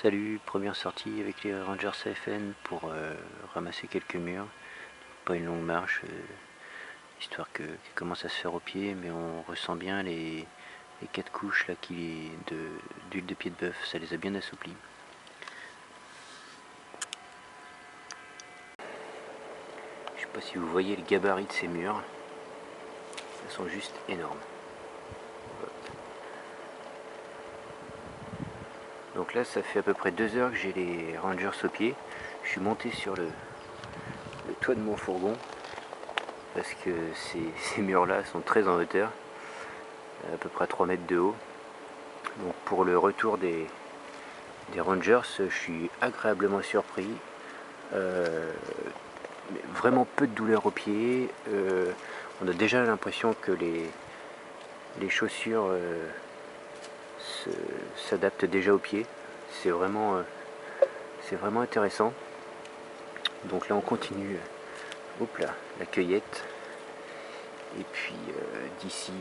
Salut, première sortie avec les Rangers AFN pour ramasser quelques murs. Pas une longue marche, histoire que commence à se faire au pied, mais on ressent bien les 4 couches là d'huile de pied de bœuf, ça les a bien assouplis. Je sais pas si vous voyez le gabarit de ces murs, elles sont juste énormes. Donc là ça fait à peu près 2 heures que j'ai les Rangers au pied. Je suis monté sur le toit de mon fourgon parce que ces murs là sont très en hauteur, à peu près à 3 mètres de haut. Donc pour le retour des Rangers, je suis agréablement surpris. Vraiment peu de douleur aux pieds. On a déjà l'impression que les chaussures s'adaptent déjà aux pieds. C'est vraiment intéressant. Donc là on continue, hop là, la cueillette. Et puis d'ici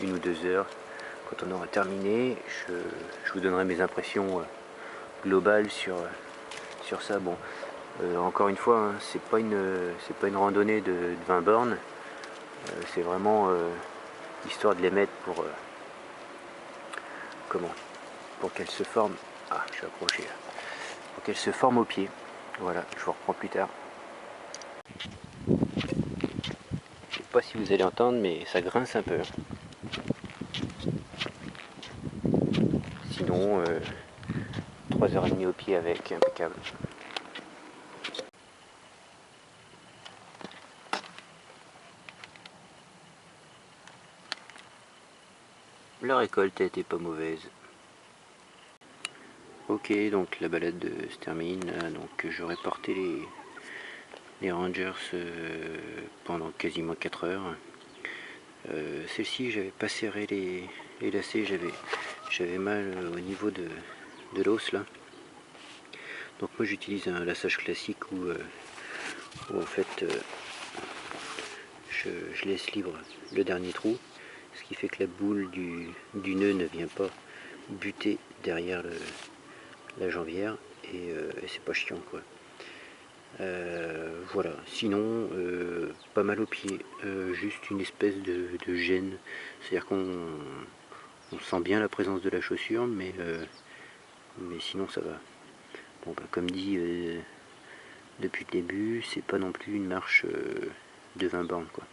1 ou 2 heures, quand on aura terminé, je vous donnerai mes impressions globales sur ça. Bon, encore une fois, hein, c'est pas une randonnée de 20 bornes. C'est vraiment histoire de les mettre pour pour qu'elles se forment. Ah, je suis accroché là. Pour qu'elles se forment au pied. Voilà, je vous reprends plus tard. Je sais pas si vous allez entendre, mais ça grince un peu. Sinon, 3h30 au pied avec, impeccable. La récolte a été pas mauvaise. Ok, donc la balade se termine. Donc j'aurais porté les Rangers pendant quasiment 4 heures. Celle-ci, j'avais pas serré les lacets, j'avais mal au niveau de l'os là. Donc moi j'utilise un laçage classique où en fait je laisse libre le dernier trou, ce qui fait que la boule du nœud ne vient pas buter derrière la jambière et c'est pas chiant quoi. Voilà, sinon pas mal au pied, juste une espèce de gêne, c'est-à-dire qu'on sent bien la présence de la chaussure, mais sinon ça va. Bon, bah, comme dit depuis le début, c'est pas non plus une marche de 20 bornes quoi.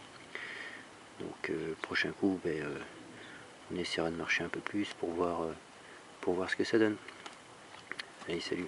Donc prochain coup, on essaiera de marcher un peu plus pour voir ce que ça donne. Allez, salut.